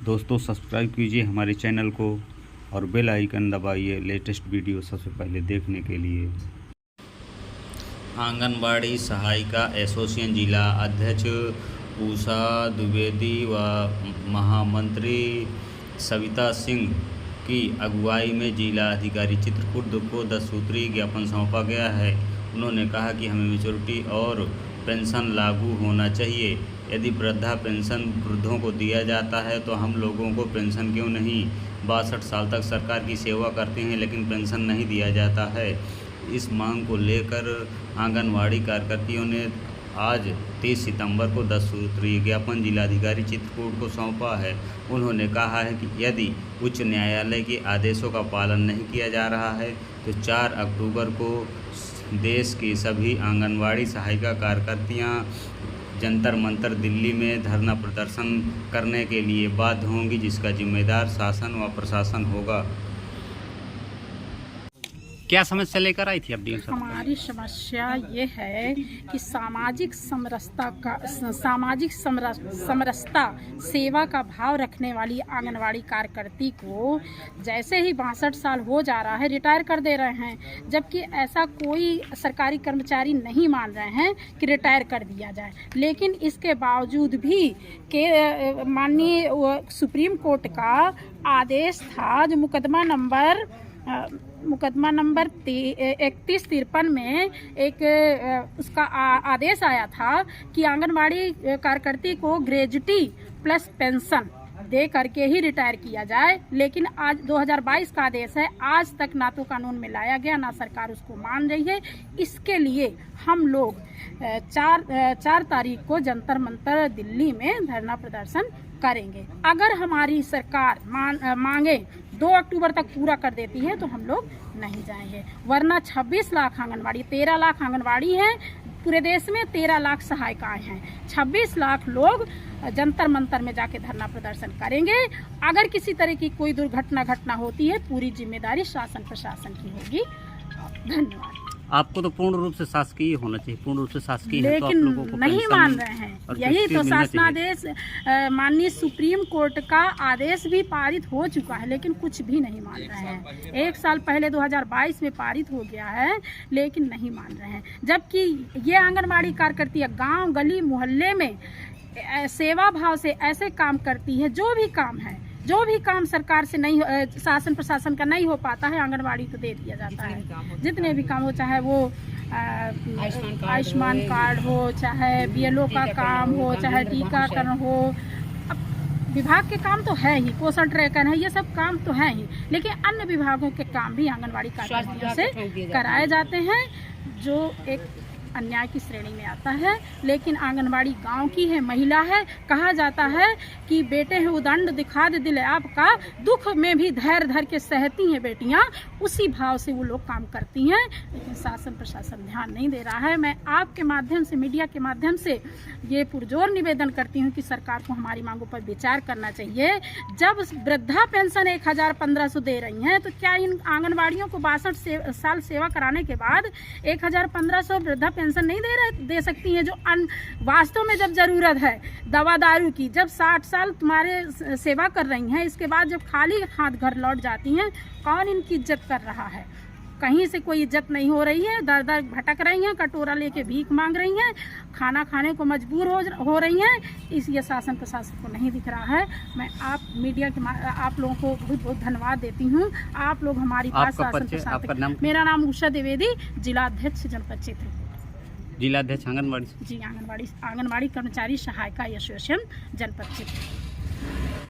दोस्तों सब्सक्राइब कीजिए हमारे चैनल को और बेल आइकन दबाइए लेटेस्ट वीडियो सबसे पहले देखने के लिए। आंगनबाड़ी सहायिका एसोसिएशन जिला अध्यक्ष उषा द्विवेदी व महामंत्री सविता सिंह की अगुवाई में जिला अधिकारी चित्रकूट को 10 सूत्रीय ज्ञापन सौंपा गया है। उन्होंने कहा कि हमें मैच्योरिटी और पेंशन लागू होना चाहिए। यदि वृद्धा पेंशन वृद्धों को दिया जाता है तो हम लोगों को पेंशन क्यों नहीं? 62 साल तक सरकार की सेवा करते हैं लेकिन पेंशन नहीं दिया जाता है। इस मांग को लेकर आंगनवाड़ी कार्यकर्तियों ने आज 30 सितंबर को 10 सूत्रीय ज्ञापन जिलाधिकारी चित्रकूट को सौंपा है। उन्होंने कहा है कि यदि उच्च न्यायालय के आदेशों का पालन नहीं किया जा रहा है तो 4 अक्टूबर को देश की सभी आंगनवाड़ी सहायिका कार्यकर्तियां जंतर मंतर दिल्ली में धरना प्रदर्शन करने के लिए बाध्य होंगी, जिसका जिम्मेदार शासन व प्रशासन होगा। क्या समस्या लेकर आई थी अब डीएम साहब? हमारी समस्या ये है कि सामाजिक समरसता सेवा का भाव रखने वाली आंगनवाड़ी कार्यकर्ती को जैसे ही 62 साल हो जा रहा है रिटायर कर दे रहे हैं, जबकि ऐसा कोई सरकारी कर्मचारी नहीं मान रहे हैं कि रिटायर कर दिया जाए। लेकिन इसके बावजूद भी के माननीय सुप्रीम कोर्ट का आदेश था, जो मुकदमा नंबर 3153 में एक उसका आदेश आया था कि आंगनवाड़ी कार्यकर्ती को ग्रेजुटी प्लस पेंशन दे करके ही रिटायर किया जाए। लेकिन आज 2022 का आदेश है, आज तक ना तो कानून में लाया गया, ना सरकार उसको मान रही है। इसके लिए हम लोग 4 तारीख को जंतर मंतर दिल्ली में धरना प्रदर्शन करेंगे। अगर हमारी सरकार मांगे 2 अक्टूबर तक पूरा कर देती है तो हम लोग नहीं जाएंगे, वरना 26 लाख आंगनवाड़ी, 13 लाख आंगनवाड़ी हैं पूरे देश में, 13 लाख सहायिकाएं हैं, 26 लाख लोग जंतर मंतर में जाके धरना प्रदर्शन करेंगे। अगर किसी तरह की कोई दुर्घटना होती है, पूरी जिम्मेदारी शासन प्रशासन की होगी। धन्यवाद। आपको तो पूर्ण रूप से शासकीय होना चाहिए, पूर्ण रूप से शासकीय है, लेकिन तो आप लोगों को नहीं मान रहे हैं। यही तो शासनादेश माननीय सुप्रीम कोर्ट का आदेश भी पारित हो चुका है, लेकिन कुछ भी नहीं मान रहे हैं। 1 साल पहले 2022 में पारित हो गया है, लेकिन नहीं मान रहे हैं। जबकि ये आंगनबाड़ी कार्यकर्तियां गांव गली मोहल्ले में सेवा भाव से ऐसे काम करती है, जो भी काम सरकार से नहीं, शासन प्रशासन का नहीं हो पाता है, आंगनवाड़ी को दे दिया जाता है। जितने भी काम हो, चाहे वो आयुष्मान कार्ड हो, चाहे BLO का काम हो, चाहे टीकाकरण हो, विभाग के काम तो है ही, पोषण ट्रैकर है, ये सब काम तो है ही, लेकिन अन्य विभागों के काम भी आंगनवाड़ी कार्यकर्तियों से कराए जाते हैं, जो एक अन्याय की श्रेणी में आता है। लेकिन आंगनवाड़ी गांव की है, महिला है, कहा जाता है कि बेटे हैं उदंड दिखा दे दिल आपका, दुख में भी धैर्य धर के सहती हैं बेटियां, उसी भाव से वो लोग काम करती हैं। लेकिन शासन प्रशासन ध्यान नहीं दे रहा है। मैं आपके माध्यम से, मीडिया के माध्यम से ये पुरजोर निवेदन करती हूँ कि सरकार को हमारी मांगों पर विचार करना चाहिए। जब वृद्धा पेंशन 1000-1500 दे रही हैं, तो क्या इन आंगनवाड़ियों को 62 साल सेवा कराने के बाद 1000-1500 वृद्धा पेंशन नहीं दे सकती हैं, जो वास्तव में जब जरूरत है दवा दारू की? जब 60 साल तुम्हारे सेवा कर रही हैं, इसके बाद जब खाली हाथ घर लौट जाती हैं, कौन इनकी इज्जत कर रहा है? कहीं से कोई इज्जत नहीं हो रही है, दर दर भटक रही हैं, कटोरा लेके भीख मांग रही हैं, खाना खाने को मजबूर हो रही हैं। इसलिए शासन प्रशासन को नहीं दिख रहा है। मैं आप मीडिया के आप लोगों को बहुत बहुत धन्यवाद देती हूँ। आप लोग हमारी बात शासन प्रशासन। मेरा नाम उषा द्विवेदी, जिलाध्यक्ष जनपद चित्रकूट। जिलाध्यक्ष आंगनबाड़ी? जी, आंगनबाड़ी कर्मचारी सहायिका एसोसिएशन जनपद चित्रकूट।